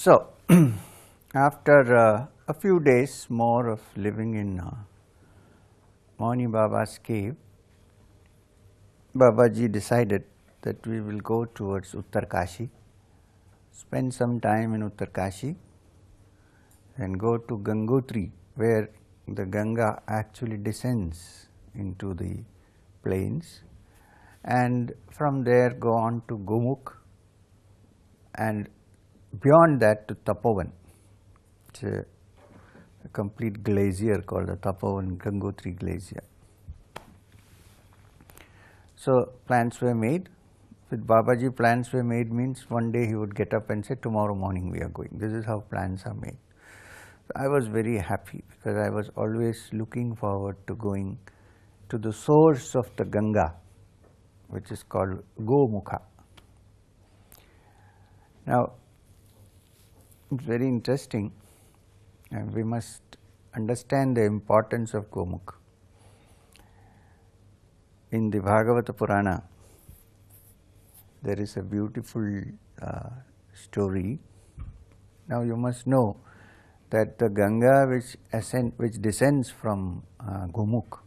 So, after a few days more of living in Mauni Baba's cave, Babaji decided that we will go towards Uttar Kashi, spend some time in Uttar Kashi and go to Gangotri, where the Ganga actually descends into the plains, and from there go on to Gomukh and beyond that to Tapovan. It's a complete glacier called the Tapovan Gangotri Glacier. So, plans were made. With Babaji, plans were made means one day he would get up and say, tomorrow morning we are going. This is how plans are made. So I was very happy because I was always looking forward to going to the source of the Ganga, which is called Gomukha. Now, it's very interesting, and we must understand the importance of Gomukha. In the Bhagavata Purana, there is a beautiful story. Now, you must know that the Ganga which descends from Gomukh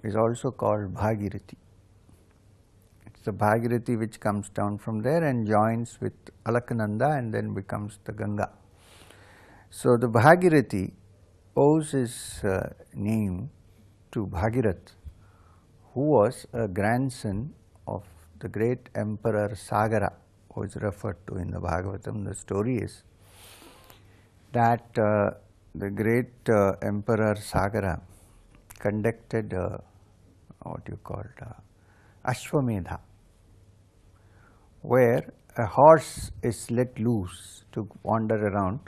is also called Bhagirathi. It's the Bhagirathi which comes down from there and joins with Alaknanda and then becomes the Ganga. So, the Bhagirathi owes his name to Bhagirath, who was a grandson of the great emperor Sagara, who is referred to in the Bhagavatam. The story is that the great emperor Sagara conducted Ashwamedha, where a horse is let loose to wander around,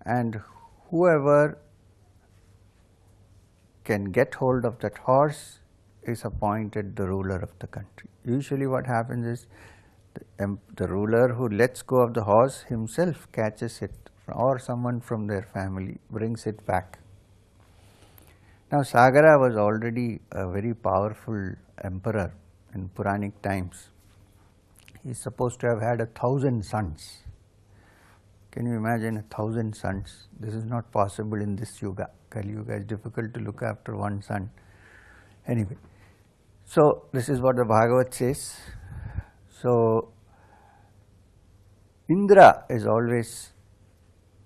and whoever can get hold of that horse is appointed the ruler of the country. Usually what happens is the ruler who lets go of the horse himself catches it, or someone from their family brings it back. Now, Sagara was already a very powerful emperor in Puranic times. He is supposed to have had 1,000 sons. Can you imagine 1,000 sons? This is not possible in this yuga. Kali Yuga is difficult to look after one son. Anyway, so this is what the Bhagavat says. So, Indra is always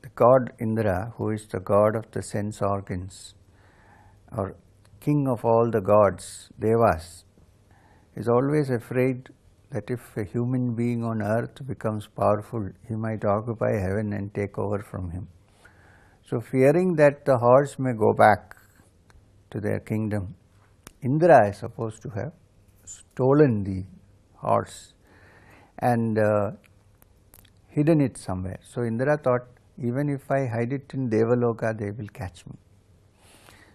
the god Indra, who is the god of the sense organs, or king of all the gods, Devas, is always afraid that if a human being on earth becomes powerful, he might occupy heaven and take over from him. So, fearing that the horse may go back to their kingdom, Indra is supposed to have stolen the horse and hidden it somewhere. So, Indra thought, even if I hide it in Devaloka, they will catch me.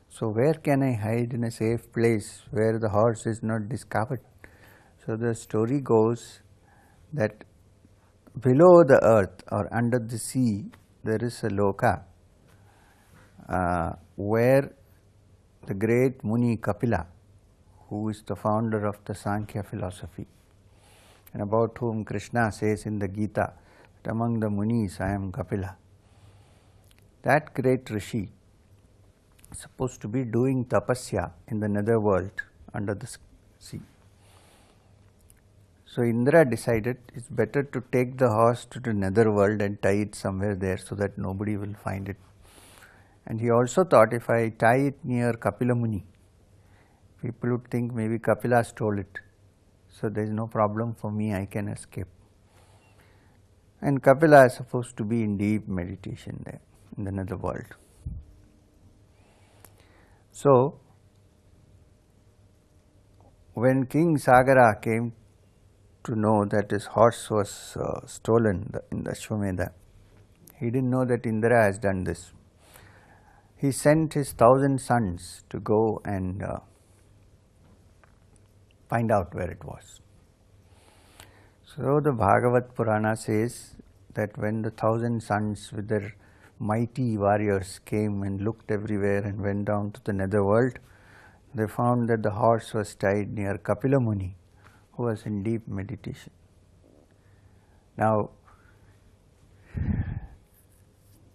So, where can I hide in a safe place where the horse is not discovered? So, the story goes that below the earth or under the sea, there is a loka where the great Muni Kapila, who is the founder of the Sankhya philosophy, and about whom Krishna says in the Gita that among the Munis I am Kapila. That great Rishi is supposed to be doing tapasya in the nether world under the sea. So, Indra decided it is better to take the horse to the nether world and tie it somewhere there so that nobody will find it. And he also thought, if I tie it near Kapila Muni, people would think maybe Kapila stole it. So, there is no problem for me, I can escape. And Kapila is supposed to be in deep meditation there in the nether world. So, when King Sagara came to know that his horse was stolen in the Ashwamedha, he didn't know that Indra has done this. He sent his 1,000 sons to go and find out where it was. So, the Bhagavat Purana says that when the 1,000 sons with their mighty warriors came and looked everywhere and went down to the nether world, they found that the horse was tied near Kapila Muni, who was in deep meditation. Now,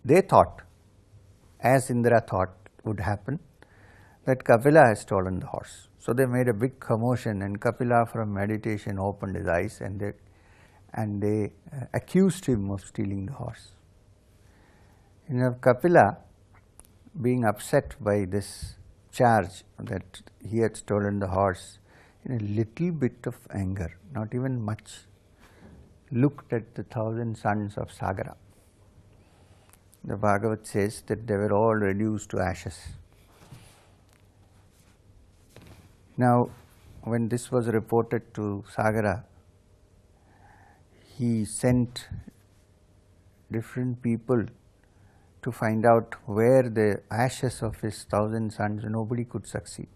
they thought, as Indra thought would happen, that Kapila has stolen the horse. So they made a big commotion, and Kapila from meditation opened his eyes, and they accused him of stealing the horse. Kapila, being upset by this charge that he had stolen the horse, in a little bit of anger, not even much, looked at the 1,000 sons of Sagara. The Bhagavad says that they were all reduced to ashes. Now, when this was reported to Sagara, he sent different people to find out where the ashes of his 1,000 sons. Nobody could succeed.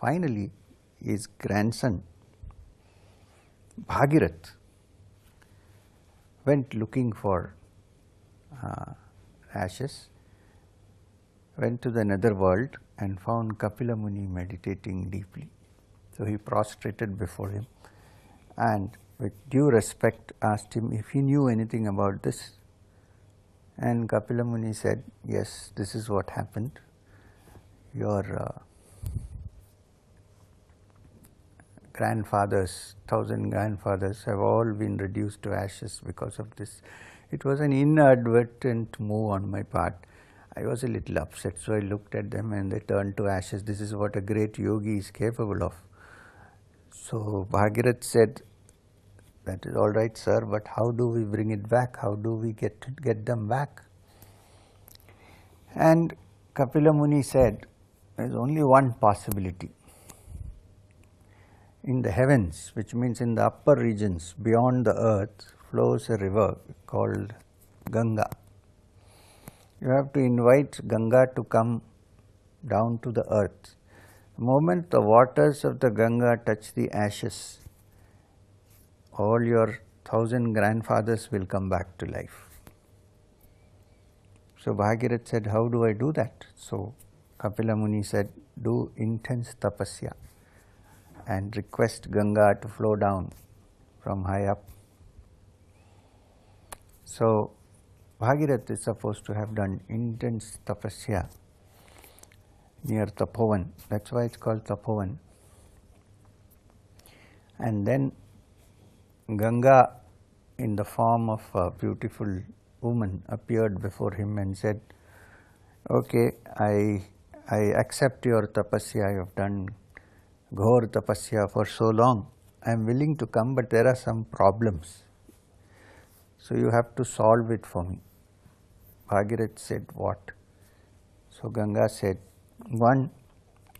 Finally, his grandson Bhagirath went looking for ashes, went to the nether world and found Kapila Muni meditating deeply. So he prostrated before him and with due respect asked him if he knew anything about this. And Kapila Muni said, yes, this is what happened. Your grandfathers, 1,000 grandfathers have all been reduced to ashes because of this. It was an inadvertent move on my part. I was a little upset, so I looked at them and they turned to ashes. This is what a great yogi is capable of. So Bhagirath said, that is all right, sir, but how do we bring it back? How do we get them back? And Kapila Muni said, there is only one possibility. In the heavens, which means in the upper regions beyond the earth, flows a river called Ganga. You have to invite Ganga to come down to the earth. The moment the waters of the Ganga touch the ashes, all your 1,000 grandfathers will come back to life. So Bhagirath said, how do I do that? So Kapila Muni said, do intense tapasya and request Ganga to flow down from high up. So Bhagirath is supposed to have done intense tapasya near Tapovan. That's why it's called Tapovan. And then Ganga, in the form of a beautiful woman, appeared before him and said, okay, I accept your tapasya. You have done ghor tapasya for so long. I am willing to come, but there are some problems. So you have to solve it for me. Bhagirath said, what? So Ganga said, one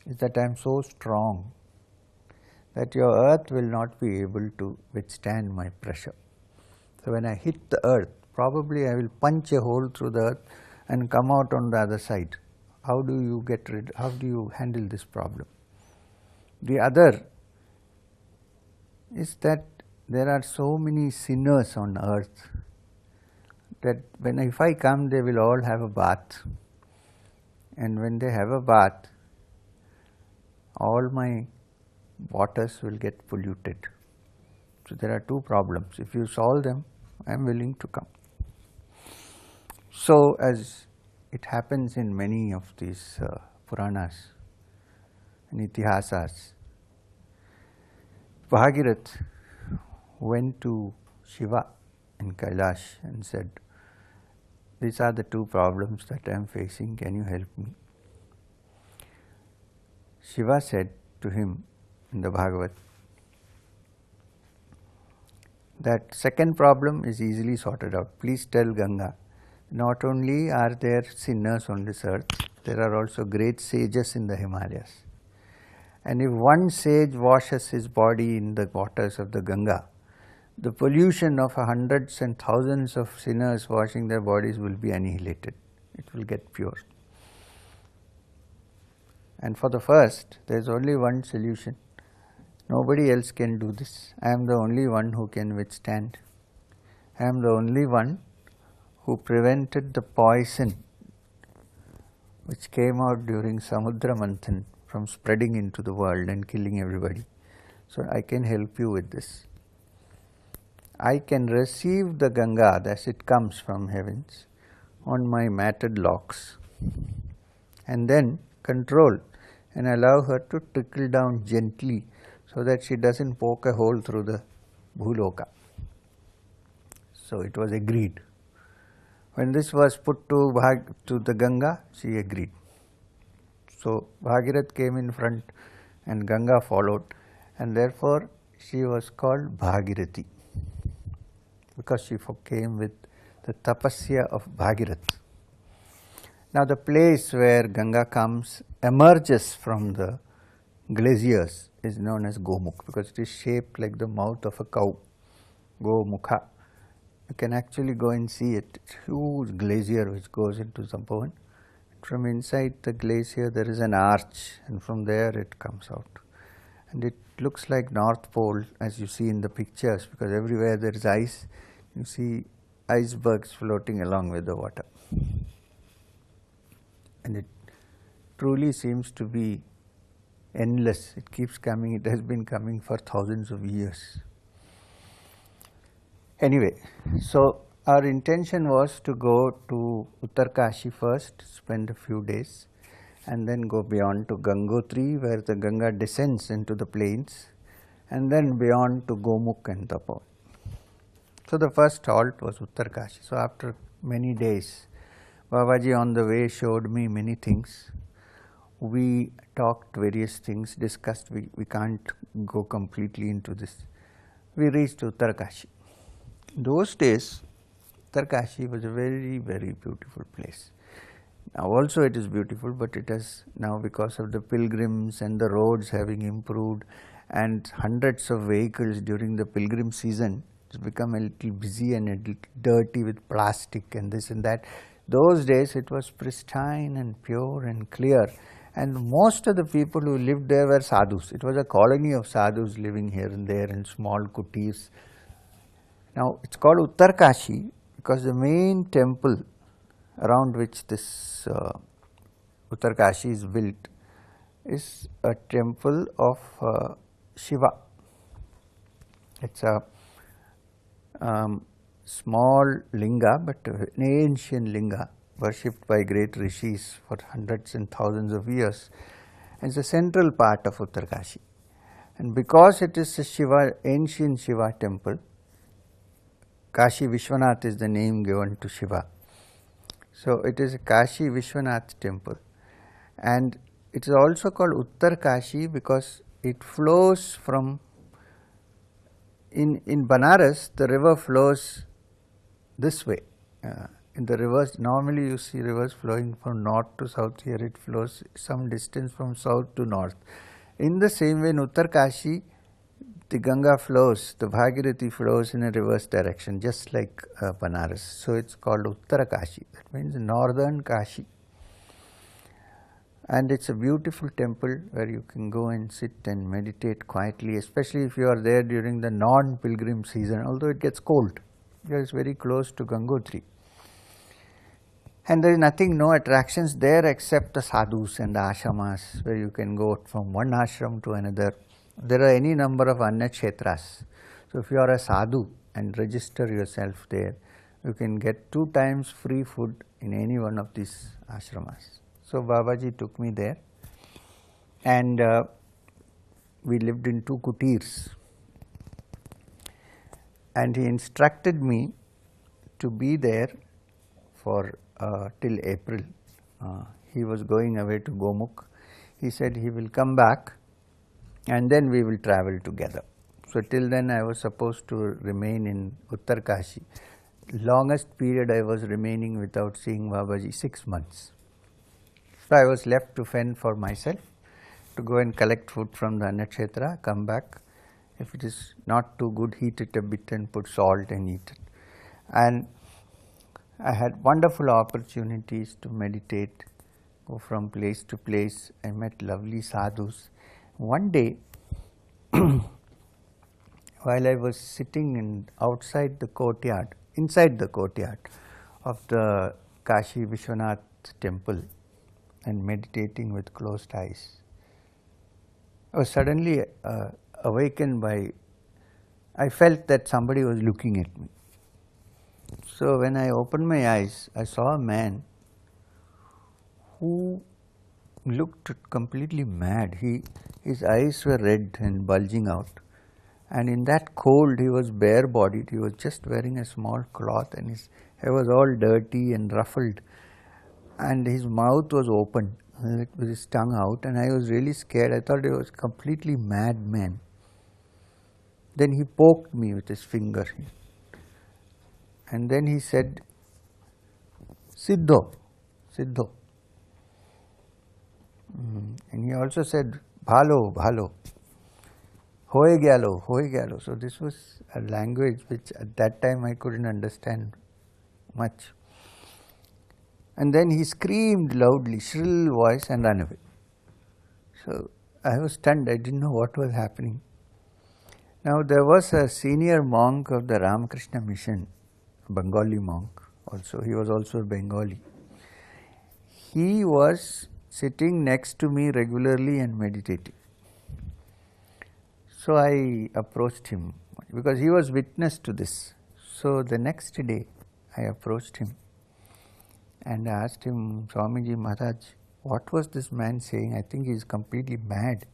is that I am so strong that your earth will not be able to withstand my pressure. So when I hit the earth, probably I will punch a hole through the earth and come out on the other side. How do you handle this problem? The other is that there are so many sinners on earth that if I come, they will all have a bath. And when they have a bath, all my waters will get polluted. So there are two problems. If you solve them, I am willing to come. So as it happens in many of these Puranas and Itihasas, Bhagirath went to Shiva in Kailash and said, these are the two problems that I am facing, can you help me? Shiva said to him in the Bhagavad, that second problem is easily sorted out. Please tell Ganga, not only are there sinners on this earth, there are also great sages in the Himalayas. And if one sage washes his body in the waters of the Ganga, the pollution of hundreds and thousands of sinners washing their bodies will be annihilated. It will get pure. And for the first, there is only one solution. Nobody else can do this. I am the only one who can withstand. I am the only one who prevented the poison which came out during Samudra Manthan from spreading into the world and killing everybody. So I can help you with this. I can receive the Ganga as it comes from heavens on my matted locks, and then control and allow her to trickle down gently so that she doesn't poke a hole through the Bhuloka. So it was agreed. When this was put to the Ganga, she agreed. So Bhagirath came in front and Ganga followed, and therefore she was called Bhagirathi, because she came with the tapasya of Bhagirath. Now the place where Ganga emerges from the glaciers is known as Gomukh, because it is shaped like the mouth of a cow, Gomukha. You can actually go and see it. It's a huge glacier which goes into Zampovan. From inside the glacier there is an arch, and from there it comes out. And it looks like North Pole as you see in the pictures, because everywhere there is ice, you see icebergs floating along with the water. And it truly seems to be endless. It keeps coming. It has been coming for thousands of years. Anyway, so our intention was to go to Uttar Kashi first, spend a few days, and then go beyond to Gangotri, where the Ganga descends into the plains, and then beyond to Gomukh and Tapovan. So the first halt was Uttar Kashi. So after many days, Babaji on the way showed me many things. We talked various things, discussed. We can't go completely into this. We reached Uttar Kashi. Those days, Uttar Kashi was a very, very beautiful place. Now also it is beautiful, but it has now, because of the pilgrims and the roads having improved and hundreds of vehicles during the pilgrim season, it's become a little busy and a little dirty with plastic and this and that. Those days it was pristine and pure and clear, and most of the people who lived there were sadhus. It was a colony of sadhus living here and there in small kutis. Now it's called Uttar Kashi because the main temple around which this Uttar Kashi is built is a temple of Shiva. It's a small linga, but an ancient linga worshipped by great rishis for hundreds and thousands of years. It's a central part of Uttar Kashi, and because it is a ancient Shiva temple, Kashi Vishwanath is the name given to Shiva. So it is a Kashi Vishwanath temple, and it is also called Uttar Kashi because it flows from in Banaras. The river flows this way. In the rivers, normally you see rivers flowing from north to south. Here it flows some distance from south to north. In the same way, in Uttar Kashi, the Ganga flows, the Bhagirathi flows in a reverse direction, just like Banaras. So it's called Uttara Kashi. That means northern Kashi. And it's a beautiful temple where you can go and sit and meditate quietly, especially if you are there during the non-pilgrim season, although it gets cold. Because it's very close to Gangotri. And there is nothing, no attractions there except the sadhus and the ashramas, where you can go from one ashram to another. There are any number of annakshetras. So if you are a sadhu and register yourself there, you can get 2 times free food in any one of these ashramas. So Babaji took me there, and we lived in 2 kutirs, and he instructed me to be there for till April. He was going away to Gomukh. He said he will come back and then we will travel together. So till then I was supposed to remain in Uttar Kashi. Longest period I was remaining without seeing Babaji, 6 months. So I was left to fend for myself, to go and collect food from the Annakshetra, come back. If it is not too good, heat it a bit and put salt and eat it. And I had wonderful opportunities to meditate, go from place to place. I met lovely sadhus. One day, while I was sitting outside the courtyard, inside the courtyard of the Kashi Vishwanath temple and meditating with closed eyes, I was suddenly awakened by I felt that somebody was looking at me. So when I opened my eyes, I saw a man who looked completely mad. His eyes were red and bulging out. And in that cold, he was bare-bodied. He was just wearing a small cloth, and his hair was all dirty and ruffled. And his mouth was open, with his tongue out, and I was really scared. I thought he was a completely mad man. Then he poked me with his finger. And then he said, Siddho, Siddho. And he also said, Bhalo, Bhalo. Hoye gyalo, hoye gyalo. So this was a language which at that time I couldn't understand much. And then he screamed loudly, shrill voice, and ran away. So I was stunned. I didn't know what was happening. Now there was a senior monk of the Ramakrishna mission, a Bengali monk also. He was also Bengali. He was sitting next to me regularly and meditating. So I approached him because he was witness to this. So the next day I approached him and asked him, Swamiji Maharaj, what was this man saying? I think he is completely mad.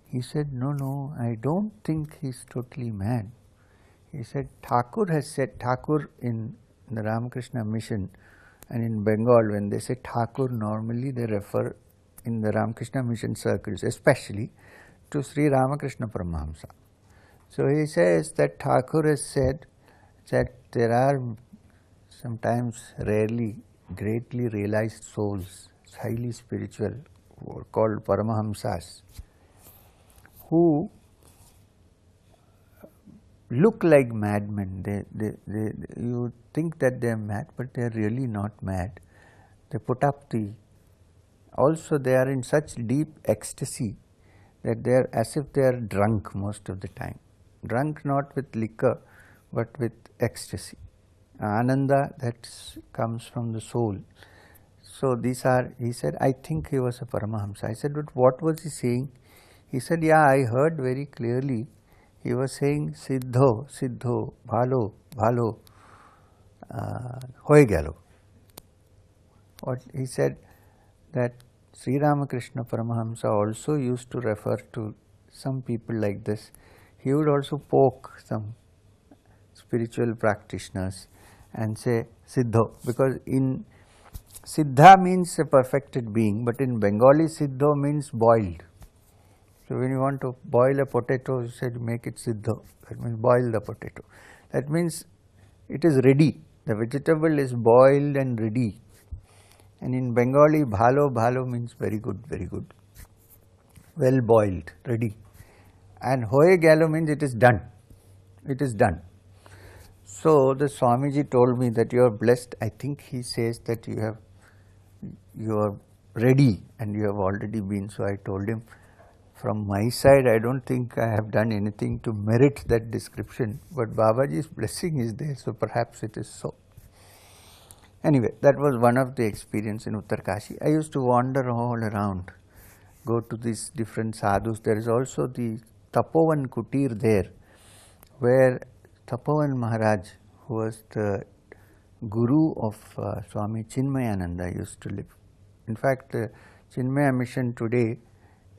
He said, no, I don't think he is totally mad. He said, Thakur has said, Thakur in the Ramakrishna mission and in Bengal, when they say Thakur, normally they refer in the Ramakrishna mission circles, especially to Sri Ramakrishna Paramahamsa. So he says that Thakur has said that there are sometimes rarely greatly realized souls, highly spiritual, who are called Paramahamsas, who look like madmen. You think that they are mad, but they are really not mad. They put up also they are in such deep ecstasy that they are as if they are drunk most of the time. Drunk not with liquor, but with ecstasy. Ananda that comes from the soul. So these are, he said, I think he was a Paramahamsa. I said, but what was he saying? He said, yeah, I heard very clearly. He was saying, Siddho, Siddho, Bhalo, Bhalo, Hoye gyalo. What he said that Sri Ramakrishna Paramahamsa also used to refer to some people like this. He would also poke some spiritual practitioners and say Siddho, because in Siddha means a perfected being, but in Bengali Siddho means boiled. So when you want to boil a potato, you said make it Siddho, that means boil the potato. That means it is ready, the vegetable is boiled and ready. And in Bengali, bhalo, bhalo means very good, well boiled, ready. And hoye gyalo means it is done, it is done. So the Swamiji told me that you are blessed. I think he says that you are ready and you have already been. So I told him, from my side, I don't think I have done anything to merit that description, but Babaji's blessing is there, so perhaps it is so. Anyway, that was one of the experience in Uttar Kashi. I used to wander all around, go to these different sadhus. There is also the Tapovan Kutir there, where Tapovan Maharaj, who was the guru of Swami Chinmayananda, used to live. In fact, the Chinmaya mission today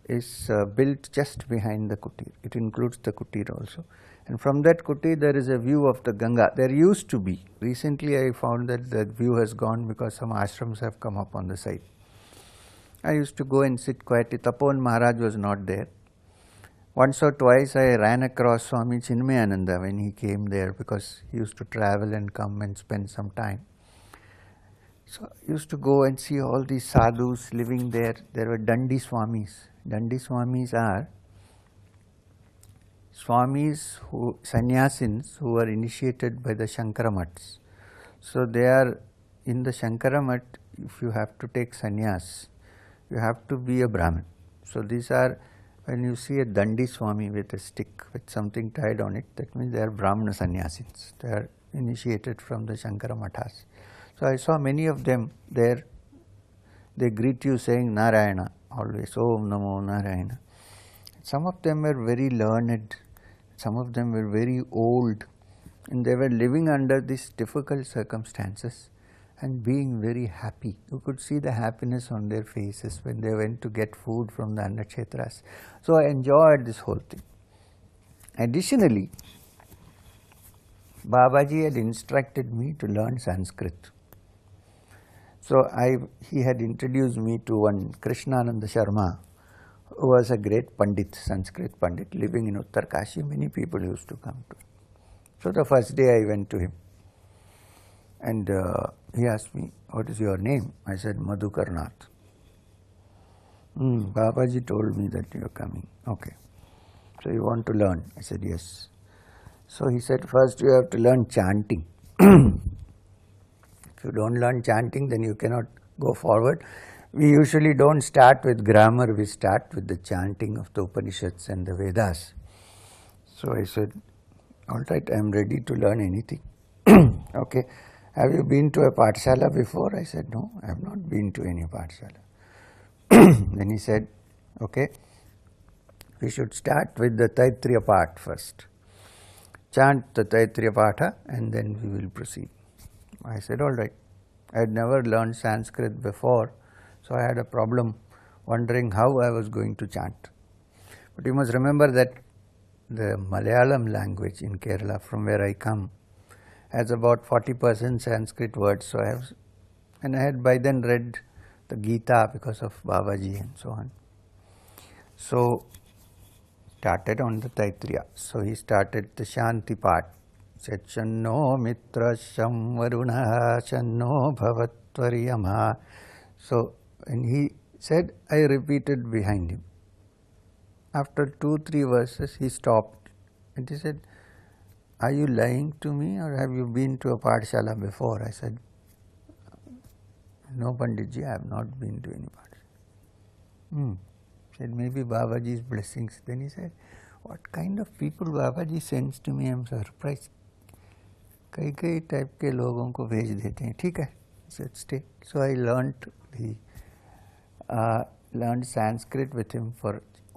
is built just behind the kutir. It includes the kutir also. And from that kutir there is a view of the Ganga. There used to be. Recently I found that the view has gone because some ashrams have come up on the side. I used to go and sit quietly. Tapovan Maharaj was not there. Once or twice I ran across Swami Chinmayananda when he came there, because he used to travel and come and spend some time. So I used to go and see all these sadhus living there. There were Dandi Swamis. Dandi Swamis are Swamis, sannyasins who were initiated by the Shankaramats. So they are in the Shankaramat. If you have to take sannyas, you have to be a Brahmin. So these are, when you see a Dandi Swami with a stick with something tied on it, that means they are Brahmana sannyasins. They are initiated from the Shankaramathas. So I saw many of them there. They greet you saying Narayana always, Om Namo Narayana. Some of them were very learned. some of them were very old and they were living under these difficult circumstances and being very happy. You could see the happiness on their faces when they went to get food from the Annakshetras. So I enjoyed this whole thing. Additionally, Babaji had instructed me to learn Sanskrit. So he had introduced me to one Krishnananda Sharma, who was a great Pandit, Sanskrit Pandit, living in Uttar Kashi. Many people used to come to him. So the first day I went to him and he asked me, "What is your name?" I said, "Madhukar Nath." Babaji told me that you are coming. Okay. So you want to learn? I said, "Yes." So he said, "First you have to learn chanting." If you don't learn chanting, then you cannot go forward. We usually don't start with grammar, we start with the chanting of the Upanishads and the Vedas. So I said, "All right, I am ready to learn anything." Okay, "Have you been to a Pathshala before?" I said, "No, I have not been to any Pathshala." Then he said, "Okay, we should start with the Taittiriya part first. Chant the Taittiriya Patha and then we will proceed." I said, "All right." I had never learned Sanskrit before, so I had a problem wondering how I was going to chant. But you must remember that the Malayalam language in Kerala, from where I come, has about 40% Sanskrit words. So I had by then read the Gita because of Babaji and so on. So started on the Taittiriya. So he started the Shanti part. Said, "Channo mitra sham varuna channo bhavatvariyama." So when he said, I repeated behind him. After 2-3 verses he stopped and he said, "Are you lying to me or have you been to a Pathshala before?" I said, "No, Panditji, I have not been to any Pathshala." Said, "Maybe Babaji's blessings." Then he said, "What kind of people Babaji sends to me, I am surprised. कई type के लोगों को भेज देते हैं." ठीक है, said, "Stay." So I learned Sanskrit with him for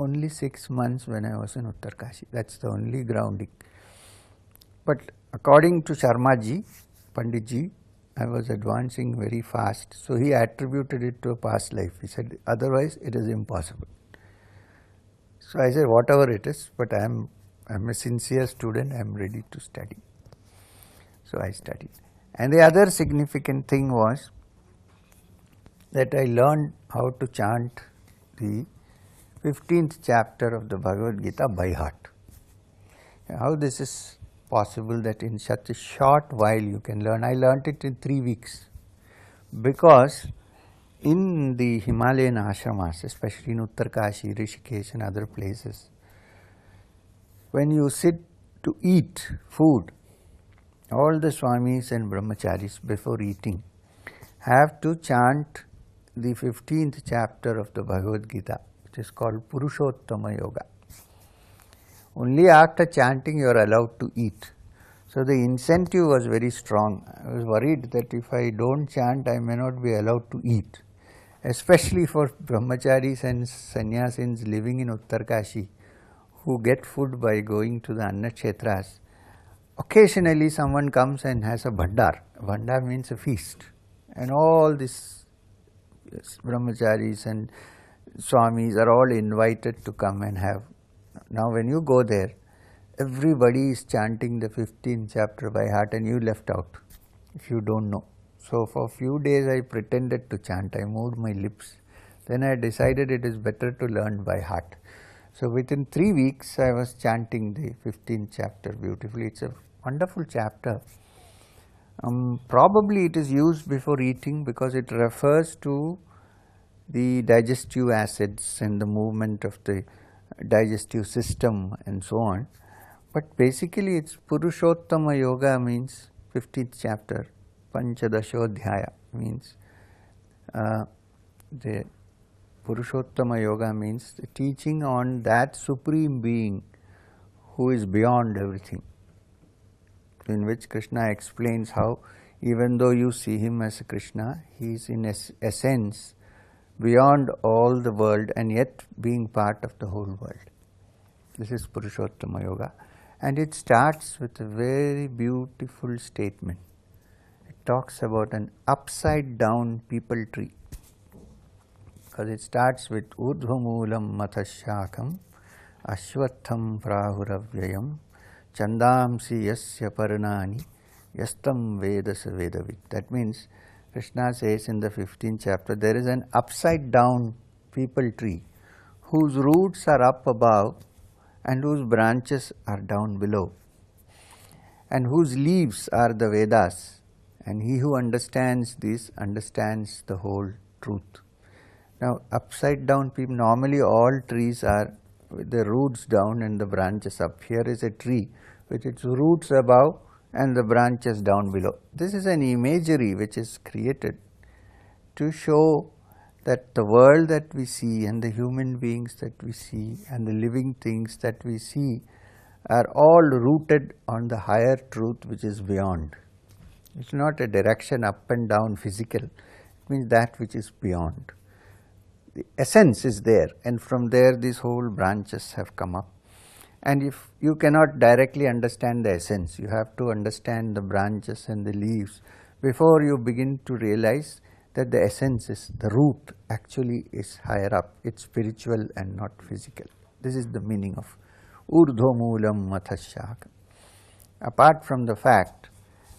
only 6 months when I was in Uttar Kashi. That's the only grounding. But according to Sharma ji, Pandit ji, I was advancing very fast. So he attributed it to a past life. He said, "Otherwise it is impossible." So I said, "Whatever it is, but I am a sincere student, I am ready to study." So I studied. And the other significant thing was that I learned how to chant the 15th chapter of the Bhagavad Gita by heart. How this is possible that in such a short while you can learn? I learned it in 3 weeks because in the Himalayan ashramas, especially in Uttar Kashi, Rishikesh and other places, when you sit to eat food, all the Swamis and Brahmacharis before eating have to chant the 15th chapter of the Bhagavad Gita, which is called Purushottama Yoga. Only after chanting you are allowed to eat. So the incentive was very strong. I was worried that if I don't chant, I may not be allowed to eat. Especially for Brahmacharis and Sannyasins living in Uttar Kashi, who get food by going to the Annakshetras. Occasionally someone comes and has a bhandar. Bhandar means a feast. And all these Brahmacharis and Swamis are all invited to come and have. Now when you go there, everybody is chanting the 15th chapter by heart and you left out if you don't know. So for a few days I pretended to chant, I moved my lips. Then I decided it is better to learn by heart. So within 3 weeks I was chanting the 15th chapter beautifully. It's a wonderful chapter. Probably it is used before eating because it refers to the digestive acids and the movement of the digestive system and so on. But basically it's Purushottama Yoga means 15th chapter. Panchadashodhyaya means the Purushottama Yoga means the teaching on that Supreme Being who is beyond everything, in which Krishna explains how even though you see him as Krishna, he is in essence beyond all the world and yet being part of the whole world. This is Purushottama Yoga. And it starts with a very beautiful statement. It talks about an upside down peepal tree. Because it starts with Urdhvamulam Mathashakam Ashwatham Prahuravyayam Chandamsi Yasya Paranani Yastam Vedasa Vedavit. That means Krishna says in the 15th chapter, there is an upside down peepal tree whose roots are up above and whose branches are down below, and whose leaves are the Vedas, and he who understands this understands the whole truth. Now, upside down people, normally all trees are with the roots down and the branches up. Here is a tree with its roots above and the branches down below. This is an imagery which is created to show that the world that we see and the human beings that we see and the living things that we see are all rooted on the higher truth which is beyond. It's not a direction up and down physical, it means that which is beyond. The essence is there, and from there these whole branches have come up. And if you cannot directly understand the essence, you have to understand the branches and the leaves before you begin to realize that the essence is, the root actually is higher up, it's spiritual and not physical. This is the meaning of Urdhvamulam Mathashaka. Apart from the fact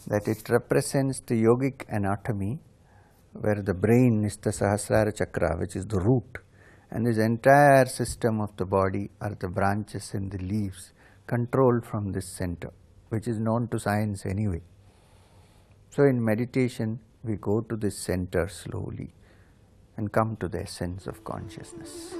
that it represents the yogic anatomy, where the brain is the Sahasrara Chakra, which is the root, and this entire system of the body are the branches and the leaves controlled from this center, which is known to science anyway. So in meditation, we go to this center slowly and come to the essence of consciousness.